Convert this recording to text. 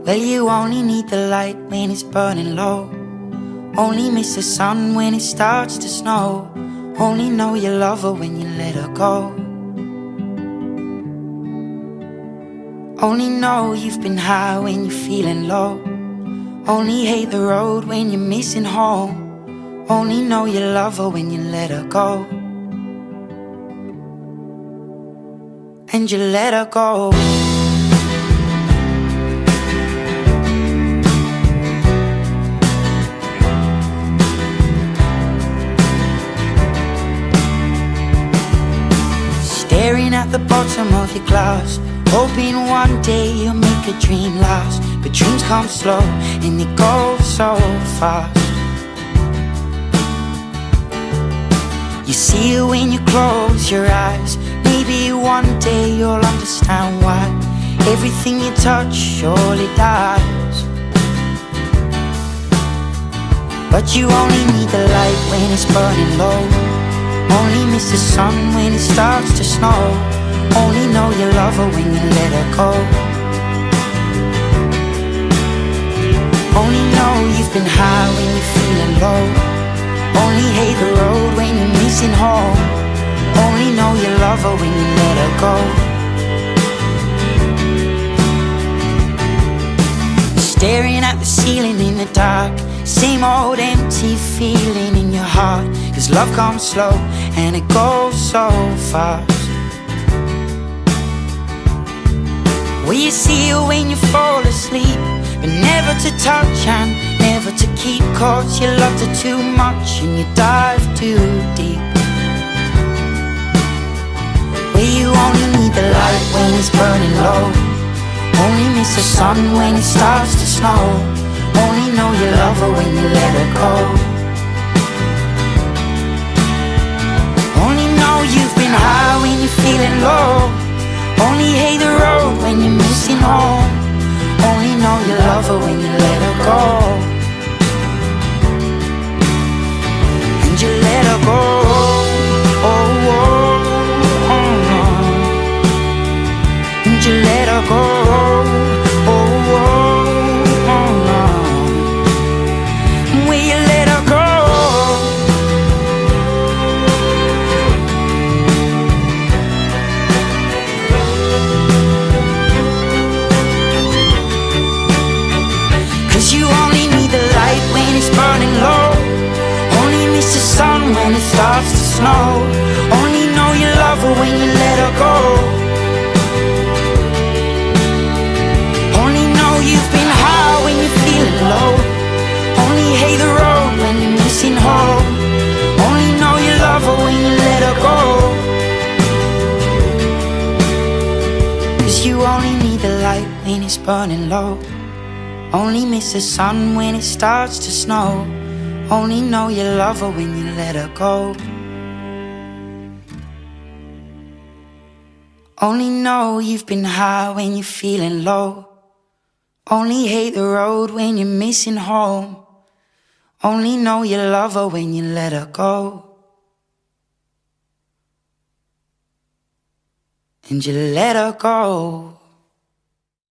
Well, you only need the light when it's burning low. Only miss the sun when it starts to snow. Only know you love her when you let her go. Only know you've been high when you're feeling low. Only hate the road when you're missing home. Only know you love her when you let her go. And you let her go. Staring at the bottom of your glass, hoping one day you'll make a dream last. But dreams come slow and they go so fast. You see it when you close your eyes. Maybe one day you'll understand why everything you touch surely dies. But you only need the light when it's burning low. Only miss the sun when it starts to snow. Only know you love her when you let her go. Only know you've been high when you're feeling low. Only hate the road when you're missing home. Only know you love her when you let her go. Staring at the ceiling in the dark, same old empty feeling in your heart. 'Cause love comes slow and it goes so fast. Well, you see her when you fall asleep, but never to touch and never to keep. 'Cause you loved her too much and you dive too deep. Well, you only need the light when it's burning low. Only miss the sun when it starts to snow. Only know you love her when you let her go. Only know you've been high when you're feeling low. Only hate the road when you're missing home. Only know you love her when you let her go. And you let her go. Oh, oh, oh, oh. And you let her go. Oh, oh, oh, oh. Will you let her go? You only need the light when it's burning low. Only miss the sun when it starts to snow. Only know you love her when you let her go. Only know you've been high when you're feeling low. Only hate the road when you're missing home. Only know you love her when you let her go. 'Cause you only need the light when it's burning low. Only miss the sun when it starts to snow. Only know you love her when you let her go. Only know you've been high when you're feeling low. Only hate the road when you're missing home. Only know you love her when you let her go. And you let her go.